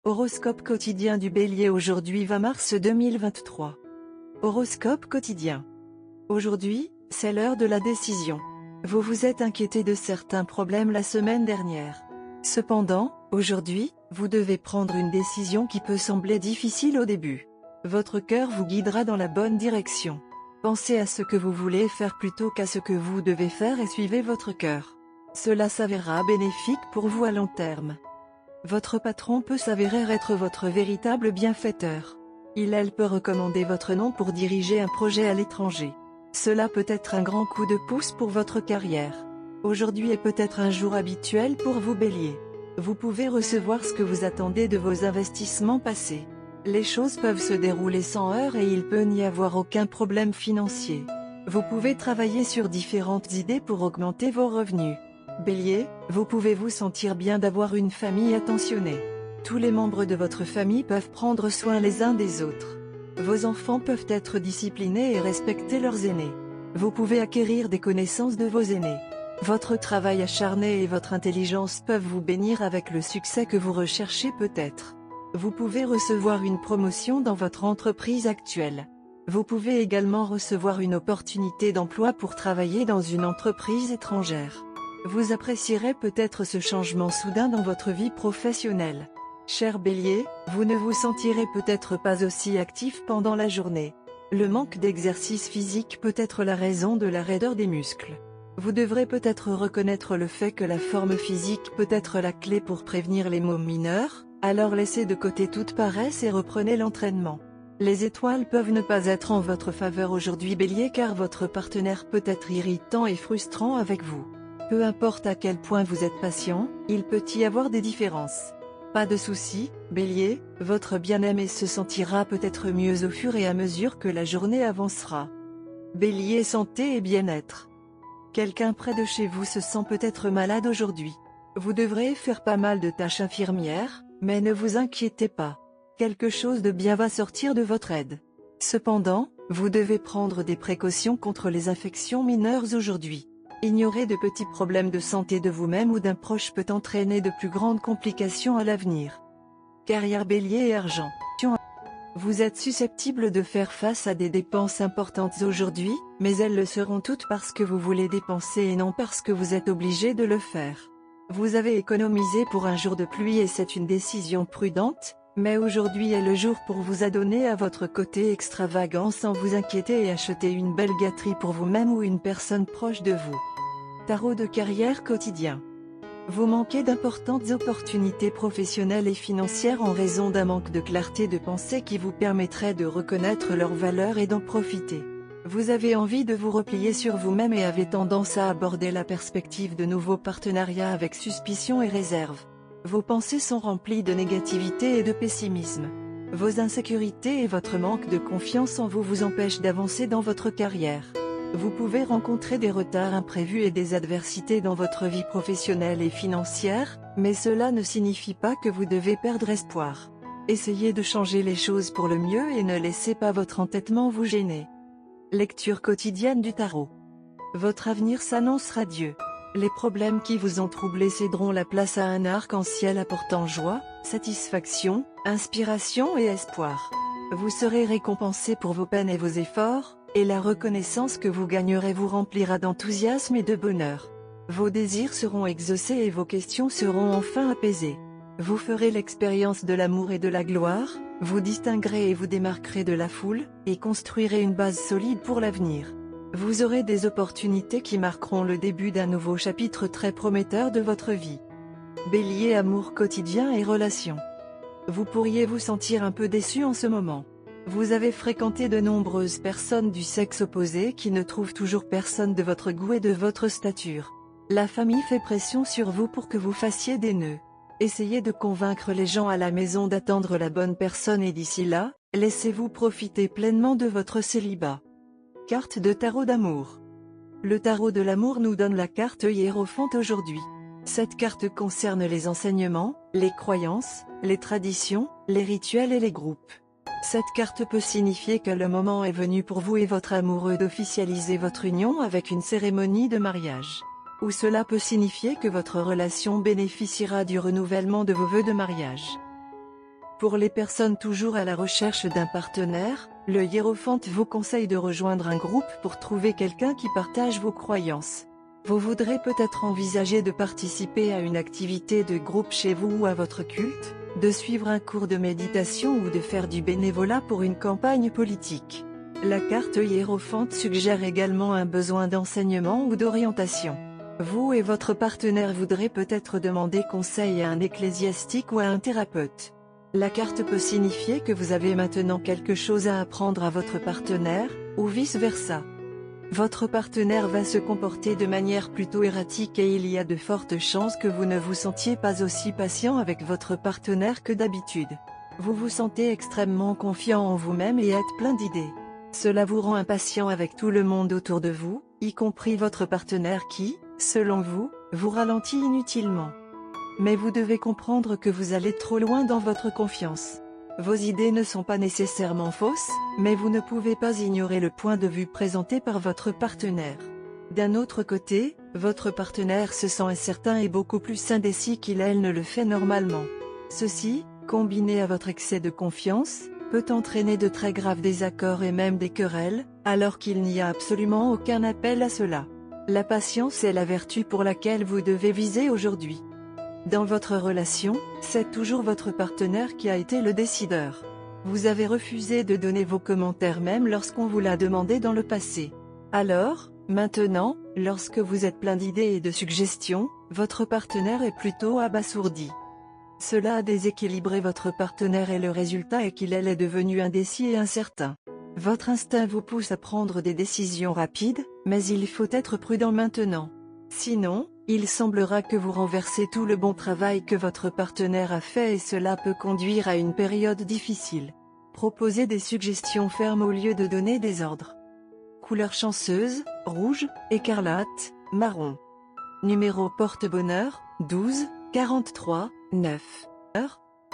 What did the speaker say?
Horoscope quotidien du Bélier aujourd'hui 20 mars 2023. Horoscope quotidien. Aujourd'hui, c'est l'heure de la décision. Vous vous êtes inquiété de certains problèmes la semaine dernière. Cependant, aujourd'hui, vous devez prendre une décision qui peut sembler difficile au début. Votre cœur vous guidera dans la bonne direction. Pensez à ce que vous voulez faire plutôt qu'à ce que vous devez faire et suivez votre cœur. Cela s'avérera bénéfique pour vous à long terme. Votre patron peut s'avérer être votre véritable bienfaiteur. Elle peut recommander votre nom pour diriger un projet à l'étranger. Cela peut être un grand coup de pouce pour votre carrière. Aujourd'hui est peut-être un jour habituel pour vous Bélier. Vous pouvez recevoir ce que vous attendez de vos investissements passés. Les choses peuvent se dérouler sans heurts et il peut n'y avoir aucun problème financier. Vous pouvez travailler sur différentes idées pour augmenter vos revenus. Bélier, vous pouvez vous sentir bien d'avoir une famille attentionnée. Tous les membres de votre famille peuvent prendre soin les uns des autres. Vos enfants peuvent être disciplinés et respecter leurs aînés. Vous pouvez acquérir des connaissances de vos aînés. Votre travail acharné et votre intelligence peuvent vous bénir avec le succès que vous recherchez peut-être. Vous pouvez recevoir une promotion dans votre entreprise actuelle. Vous pouvez également recevoir une opportunité d'emploi pour travailler dans une entreprise étrangère. Vous apprécierez peut-être ce changement soudain dans votre vie professionnelle. Cher Bélier, vous ne vous sentirez peut-être pas aussi actif pendant la journée. Le manque d'exercice physique peut être la raison de la raideur des muscles. Vous devrez peut-être reconnaître le fait que la forme physique peut être la clé pour prévenir les maux mineurs, alors laissez de côté toute paresse et reprenez l'entraînement. Les étoiles peuvent ne pas être en votre faveur aujourd'hui Bélier car votre partenaire peut être irritant et frustrant avec vous. Peu importe à quel point vous êtes patient, il peut y avoir des différences. Pas de souci, Bélier, votre bien-aimé se sentira peut-être mieux au fur et à mesure que la journée avancera. Bélier santé et bien-être. Quelqu'un près de chez vous se sent peut-être malade aujourd'hui. Vous devrez faire pas mal de tâches infirmières, mais ne vous inquiétez pas. Quelque chose de bien va sortir de votre aide. Cependant, vous devez prendre des précautions contre les infections mineures aujourd'hui. Ignorer de petits problèmes de santé de vous-même ou d'un proche peut entraîner de plus grandes complications à l'avenir. Carrière Bélier et argent. Vous êtes susceptible de faire face à des dépenses importantes aujourd'hui, mais elles le seront toutes parce que vous voulez dépenser et non parce que vous êtes obligé de le faire. Vous avez économisé pour un jour de pluie et c'est une décision prudente, mais aujourd'hui est le jour pour vous adonner à votre côté extravagant sans vous inquiéter et acheter une belle gâterie pour vous-même ou une personne proche de vous. Tarot de carrière quotidien. Vous manquez d'importantes opportunités professionnelles et financières en raison d'un manque de clarté de pensée qui vous permettrait de reconnaître leur valeur et d'en profiter. Vous avez envie de vous replier sur vous-même et avez tendance à aborder la perspective de nouveaux partenariats avec suspicion et réserve. Vos pensées sont remplies de négativité et de pessimisme. Vos insécurités et votre manque de confiance en vous vous empêchent d'avancer dans votre carrière. Vous pouvez rencontrer des retards imprévus et des adversités dans votre vie professionnelle et financière, mais cela ne signifie pas que vous devez perdre espoir. Essayez de changer les choses pour le mieux et ne laissez pas votre entêtement vous gêner. Lecture quotidienne du tarot. Votre avenir s'annonce radieux. Les problèmes qui vous ont troublé céderont la place à un arc-en-ciel apportant joie, satisfaction, inspiration et espoir. Vous serez récompensé pour vos peines et vos efforts, et la reconnaissance que vous gagnerez vous remplira d'enthousiasme et de bonheur. Vos désirs seront exaucés et vos questions seront enfin apaisées. Vous ferez l'expérience de l'amour et de la gloire, vous distinguerez et vous démarquerez de la foule, et construirez une base solide pour l'avenir. Vous aurez des opportunités qui marqueront le début d'un nouveau chapitre très prometteur de votre vie. Bélier amour quotidien et relations. Vous pourriez vous sentir un peu déçu en ce moment. Vous avez fréquenté de nombreuses personnes du sexe opposé qui ne trouvent toujours personne de votre goût et de votre stature. La famille fait pression sur vous pour que vous fassiez des nœuds. Essayez de convaincre les gens à la maison d'attendre la bonne personne et d'ici là, laissez-vous profiter pleinement de votre célibat. Carte de tarot d'amour. Le tarot de l'amour nous donne la carte Hiérophante aujourd'hui. Cette carte concerne les enseignements, les croyances, les traditions, les rituels et les groupes. Cette carte peut signifier que le moment est venu pour vous et votre amoureux d'officialiser votre union avec une cérémonie de mariage. Ou cela peut signifier que votre relation bénéficiera du renouvellement de vos vœux de mariage. Pour les personnes toujours à la recherche d'un partenaire, le hiérophante vous conseille de rejoindre un groupe pour trouver quelqu'un qui partage vos croyances. Vous voudrez peut-être envisager de participer à une activité de groupe chez vous ou à votre culte, de suivre un cours de méditation ou de faire du bénévolat pour une campagne politique. La carte hiérophante suggère également un besoin d'enseignement ou d'orientation. Vous et votre partenaire voudrez peut-être demander conseil à un ecclésiastique ou à un thérapeute. La carte peut signifier que vous avez maintenant quelque chose à apprendre à votre partenaire, ou vice-versa. Votre partenaire va se comporter de manière plutôt erratique et il y a de fortes chances que vous ne vous sentiez pas aussi patient avec votre partenaire que d'habitude. Vous vous sentez extrêmement confiant en vous-même et êtes plein d'idées. Cela vous rend impatient avec tout le monde autour de vous, y compris votre partenaire qui, selon vous, vous ralentit inutilement. Mais vous devez comprendre que vous allez trop loin dans votre confiance. Vos idées ne sont pas nécessairement fausses, mais vous ne pouvez pas ignorer le point de vue présenté par votre partenaire. D'un autre côté, votre partenaire se sent incertain et beaucoup plus indécis qu'il/elle ne le fait normalement. Ceci, combiné à votre excès de confiance, peut entraîner de très graves désaccords et même des querelles, alors qu'il n'y a absolument aucun appel à cela. La patience est la vertu pour laquelle vous devez viser aujourd'hui. Dans votre relation, c'est toujours votre partenaire qui a été le décideur. Vous avez refusé de donner vos commentaires même lorsqu'on vous l'a demandé dans le passé. Alors, maintenant, lorsque vous êtes plein d'idées et de suggestions, votre partenaire est plutôt abasourdi. Cela a déséquilibré votre partenaire et le résultat est qu'il/elle est devenu indécis et incertain. Votre instinct vous pousse à prendre des décisions rapides, mais il faut être prudent maintenant. Sinon, il semblera que vous renversez tout le bon travail que votre partenaire a fait et cela peut conduire à une période difficile. Proposez des suggestions fermes au lieu de donner des ordres. Couleur chanceuse, rouge, écarlate, marron. Numéro porte-bonheur, 12, 43, 9. Heure,